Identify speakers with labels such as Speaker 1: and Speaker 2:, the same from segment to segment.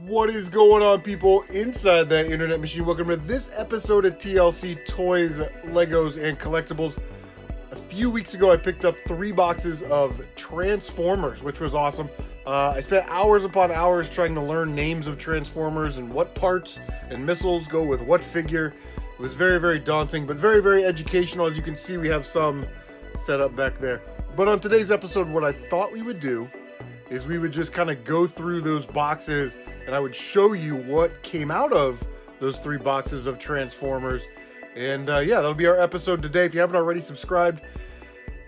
Speaker 1: What is going on, people inside that internet machine? Welcome to this episode of TLC Toys, Legos, and Collectibles. A few weeks ago, I picked up 3 boxes of Transformers, which was awesome. I spent hours upon hours trying to learn names of Transformers and what parts and missiles go with what figure. It was very, very daunting, but very, very educational. As you can see, we have some set up back there. But on today's episode, what I thought we would do is we would just kind of go through those boxes and I would show you what came out of those 3 boxes of Transformers. And yeah, that'll be our episode today. If you haven't already subscribed,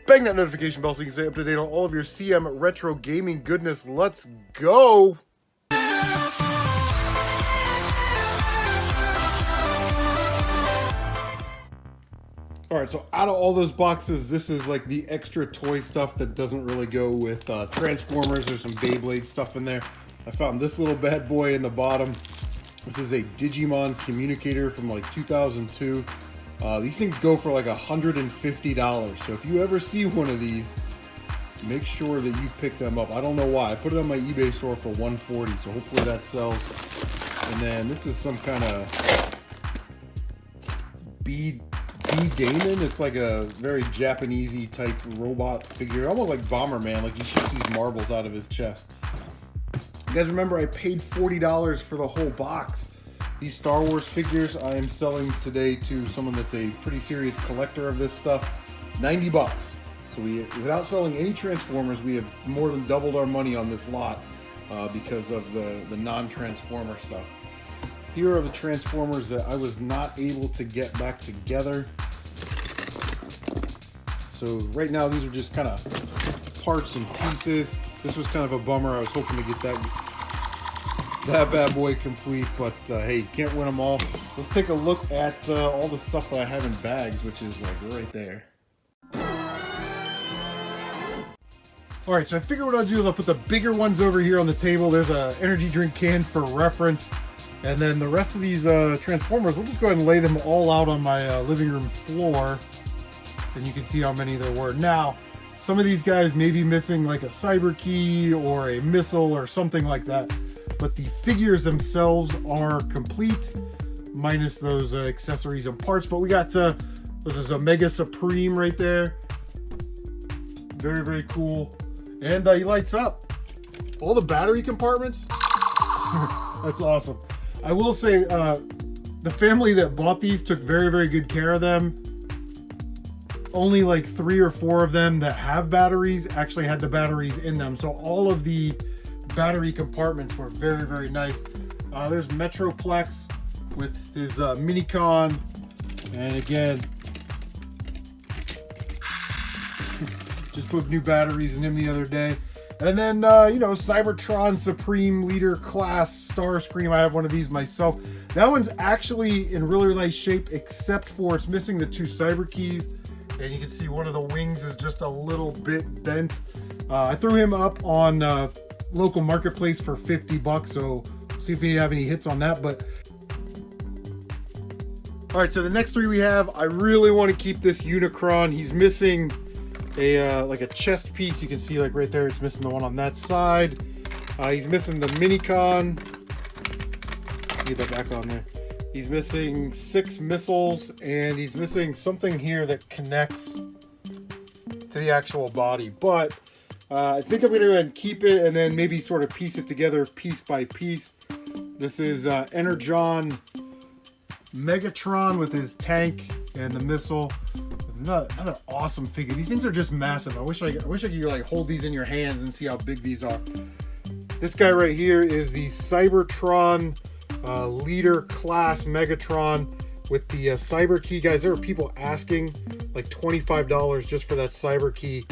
Speaker 1: bang that notification bell so you can stay up to date on all of your CM retro gaming goodness. Let's go! Alright, so out of all those boxes, this is like the extra toy stuff that doesn't really go with Transformers. There's some Beyblade stuff in there. I found this little bad boy in the bottom. This is a Digimon communicator from like 2002. These things go for like $150. So if you ever see one of these, make sure that you pick them up. I don't know why. I put it on my eBay store for $140, so hopefully that sells. And then this is some kind of B Damon. It's like a very Japanese-y type robot figure, almost like Bomberman, like he shoots these marbles out of his chest. You guys remember I paid $40 for the whole box. These Star Wars figures I am selling today to someone that's a pretty serious collector of this stuff. 90 bucks. So without selling any Transformers, we have more than doubled our money on this lot because of the non-Transformer stuff. Here are the Transformers that I was not able to get back together. So right now these are just kind of parts and pieces. This was kind of a bummer. I was hoping to get that bad boy complete, but hey, you can't win them all. Let's take a look at all the stuff that I have in bags, which is like right there. All right, so I figured what I'll do is I'll put the bigger ones over here on the table. There's an energy drink can for reference. And then the rest of these Transformers, we'll just go ahead and lay them all out on my living room floor. And you can see how many there were. Now, some of these guys may be missing like a cyber key or a missile or something like that. But the figures themselves are complete, minus those accessories and parts. But we got, this is Omega Supreme right there. Very, very cool. And he lights up. All the battery compartments. That's awesome. I will say, the family that bought these took very, very good care of them. Only like 3 or 4 of them that have batteries actually had the batteries in them. So all of the battery compartments were very, very nice. There's Metroplex with his Minicon. And again, just put new batteries in him the other day. And then, you know, Cybertron Supreme Leader Class Starscream. I have one of these myself. That one's actually in really nice shape, except for it's missing the 2 cyber keys. And you can see one of the wings is just a little bit bent. I threw him up on local marketplace for 50 bucks. So see if we have any hits on that. But all right, so the next 3 we have, I really want to keep this Unicron. He's missing like a chest piece. You can see like right there, it's missing the one on that side. He's missing the Minicon. Get that back on there. He's missing 6 missiles, and he's missing something here that connects to the actual body. But I think I'm going to go ahead and keep it and then maybe sort of piece it together piece by piece. This is Energon Megatron with his tank and the missile. Another awesome figure. These things are just massive. I wish I could like hold these in your hands and see how big these are. This guy right here is the Cybertron Leader Class Megatron with the cyber key. Guys, there are people asking like $25 just for that cyber key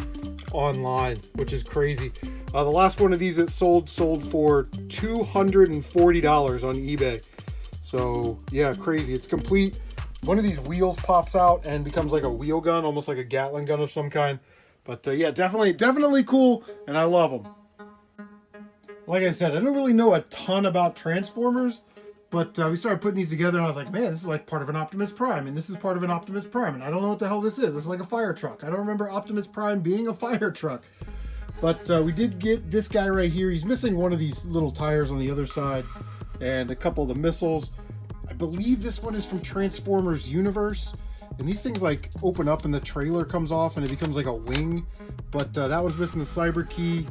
Speaker 1: online, which is crazy. The last one of these that sold for $240 on eBay. So yeah, crazy. It's complete. One of these wheels pops out and becomes like a wheel gun, almost like a Gatling gun of some kind. But yeah, definitely cool, and I love them. Like I said, I don't really know a ton about Transformers, but we started putting these together, and I was like, man, this is like part of an Optimus Prime, and this is part of an Optimus Prime, and I don't know what the hell this is. This is like a fire truck. I don't remember Optimus Prime being a fire truck. But we did get this guy right here. He's missing one of these little tires on the other side and a couple of the missiles. I believe this one is from Transformers Universe. And these things like open up and the trailer comes off and it becomes like a wing. But that one's missing the cyber key.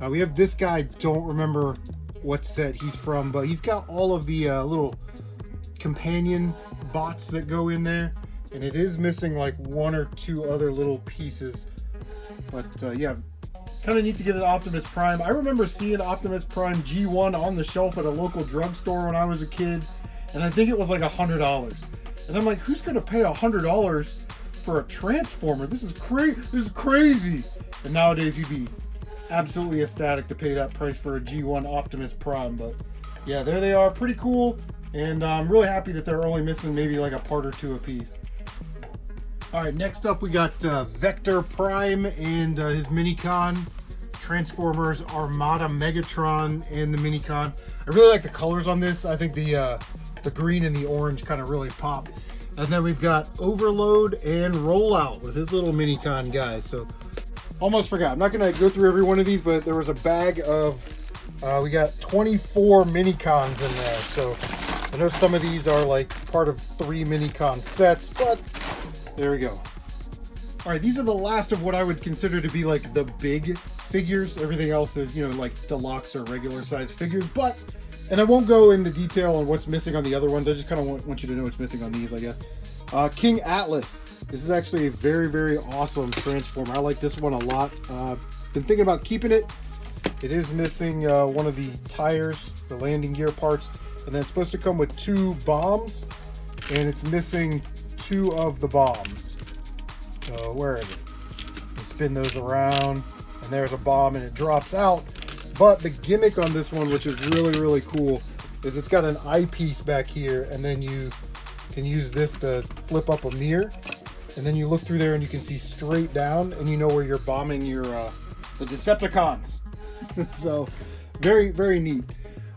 Speaker 1: We have this guy, don't remember what set he's from, but he's got all of the little companion bots that go in there. And it is missing like one or two other little pieces. But yeah, kind of neat to get an Optimus Prime. I remember seeing Optimus Prime G1 on the shelf at a local drugstore when I was a kid. And I think it was like $100. And I'm like, who's gonna pay $100 for a Transformer? This is crazy. And nowadays you'd be absolutely ecstatic to pay that price for a G1 Optimus Prime. But yeah, there they are, pretty cool. And I'm really happy that they're only missing maybe like a part or two a piece. All right, next up we got Vector Prime and his Minicon, Transformers Armada Megatron and the Minicon. I really like the colors on this. I think the green and the orange kind of really pop. And then we've got Overload and Rollout with his little Minicon guy. So almost forgot. I'm not going to go through every one of these, but there was a bag of, we got 24 Minicons in there. So I know some of these are like part of 3 Minicon sets, but there we go. All right, these are the last of what I would consider to be like the big figures. Everything else is, you know, like deluxe or regular size figures, but, and I won't go into detail on what's missing on the other ones. I just kind of want you to know what's missing on these, I guess. King Atlas. This is actually a very, very awesome Transformer. I like this one a lot. Been thinking about keeping it. It is missing one of the tires, the landing gear parts, and then it's supposed to come with 2 bombs, and it's missing 2 of the bombs. So where is it? You spin those around, and there's a bomb, and it drops out. But the gimmick on this one, which is really, really cool, is it's got an eyepiece back here, and then you can use this to flip up a mirror, and then you look through there and you can see straight down, and you know where you're bombing your the Decepticons. So very, very neat.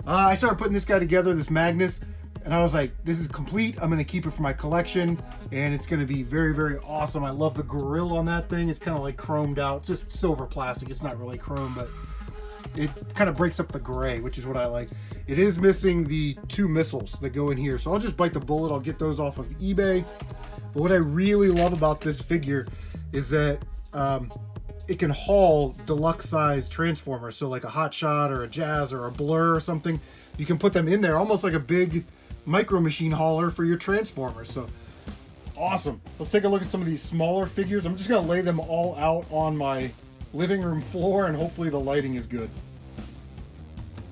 Speaker 1: I started putting this guy together, this Magnus, and I was like, this is complete. I'm going to keep it for my collection, and it's going to be very, very awesome. I love the grill on that thing. It's kind of like chromed out. It's just silver plastic. It's not really chrome, but it kind of breaks up the gray, which is what I like. It is missing the 2 missiles that go in here, so I'll just bite the bullet. I'll get those off of eBay. But what I really love about this figure is that it can haul deluxe size Transformers. So like a Hot Shot or a Jazz or a Blur or something, you can put them in there almost like a big Micro Machine hauler for your Transformers. So awesome. Let's take a look at some of these smaller figures. I'm just going to lay them all out on my living room floor, and hopefully the lighting is good.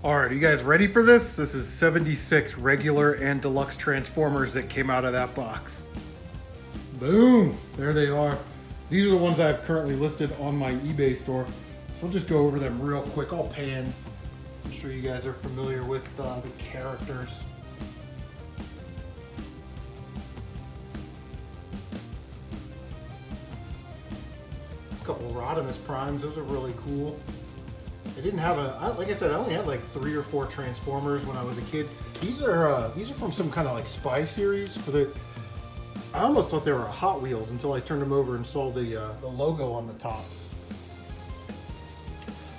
Speaker 1: All right, are you guys ready for this? This is 76 regular and deluxe Transformers that came out of that box. Boom, there they are. These are the ones I have currently listed on my eBay store. So we'll just go over them real quick. I'll pan. I'm sure you guys are familiar with the characters. A couple of Rodimus Primes, those are really cool. I didn't have like I said, I only had like 3 or 4 Transformers when I was a kid. These are from some kind of like spy series. I almost thought they were Hot Wheels until I turned them over and saw the logo on the top.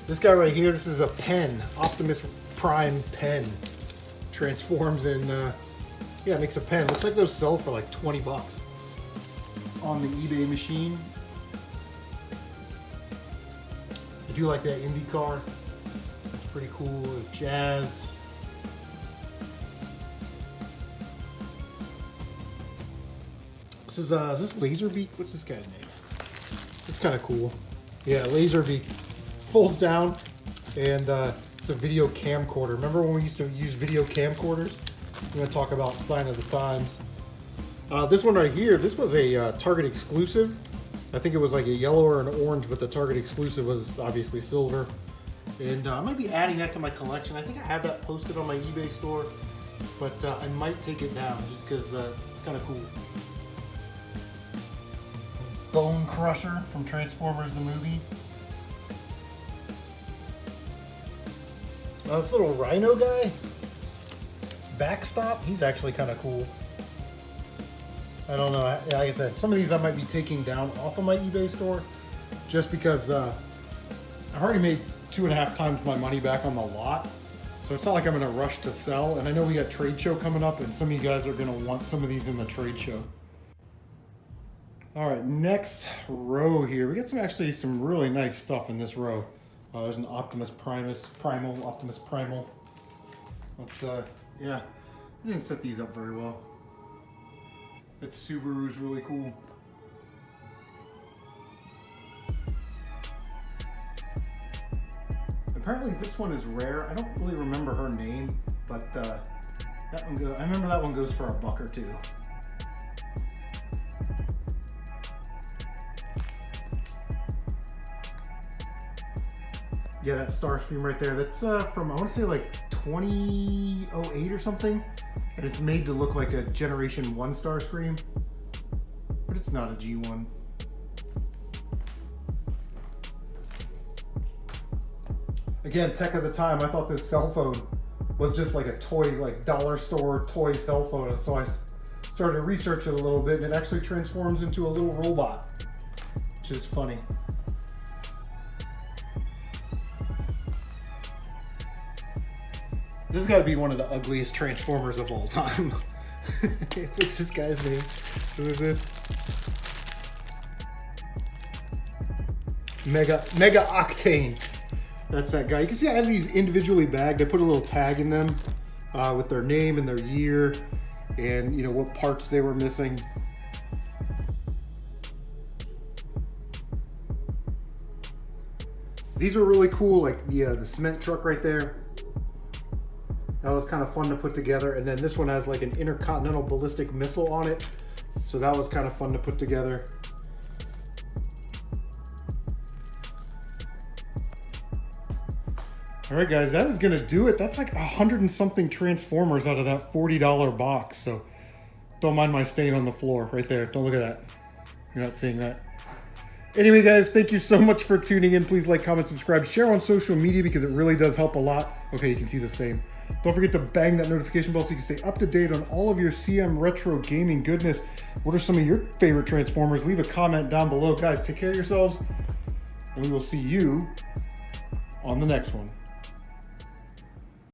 Speaker 1: This guy right here, this is a pen, Optimus Prime pen. Transforms and yeah, it makes a pen. Looks like those sell for like 20 bucks on the eBay machine. I do like that IndyCar. It's pretty cool. Jazz. This is this Laserbeak? What's this guy's name? It's kind of cool. Yeah, Laserbeak folds down, and it's a video camcorder. Remember when we used to use video camcorders? I'm going to talk about sign of the times. This one right here, this was a Target exclusive. I think it was like a yellow or an orange, but the Target exclusive was obviously silver. And I might be adding that to my collection. I think I have that posted on my eBay store, but I might take it down just because it's kind of cool. Bone Crusher from Transformers the movie. This little Rhino guy, Backstop, he's actually kind of cool. I don't know, like I said, some of these I might be taking down off of my eBay store just because I've already made 2.5 times my money back on the lot. So it's not like I'm in a rush to sell. And I know we got trade show coming up and some of you guys are gonna want some of these in the trade show. All right, next row here. We got some really nice stuff in this row. There's an Optimus Primal. But yeah, I didn't set these up very well. That Subaru's really cool. Apparently this one is rare. I don't really remember her name, but that one I remember that one goes for $1 or $2. Yeah, that Starscream right there, that's from, I want to say like 2008 or something. And it's made to look like a Generation 1 Starscream. But it's not a G1. Again, tech of the time, I thought this cell phone was just like a toy, like dollar store toy cell phone. And so I started to research it a little bit, and it actually transforms into a little robot, which is funny. This has got to be one of the ugliest Transformers of all time. What's this guy's name? Who is this? Mega Octane. That's that guy. You can see I have these individually bagged. I put a little tag in them with their name and their year and, you know, what parts they were missing. These are really cool, like the cement truck right there. That was kind of fun to put together. And then this one has like an intercontinental ballistic missile on it. So that was kind of fun to put together. All right, guys, that is going to do it. That's like 100 and something Transformers out of that $40 box. So don't mind my stain on the floor right there. Don't look at that. You're not seeing that. Anyway, guys, thank you so much for tuning in. Please like, comment, subscribe, share on social media because it really does help a lot. Okay, you can see the stain. Don't forget to bang that notification bell so you can stay up to date on all of your CM retro gaming goodness. What are some of your favorite Transformers? Leave a comment down below. Guys, take care of yourselves, and we will see you on the next one.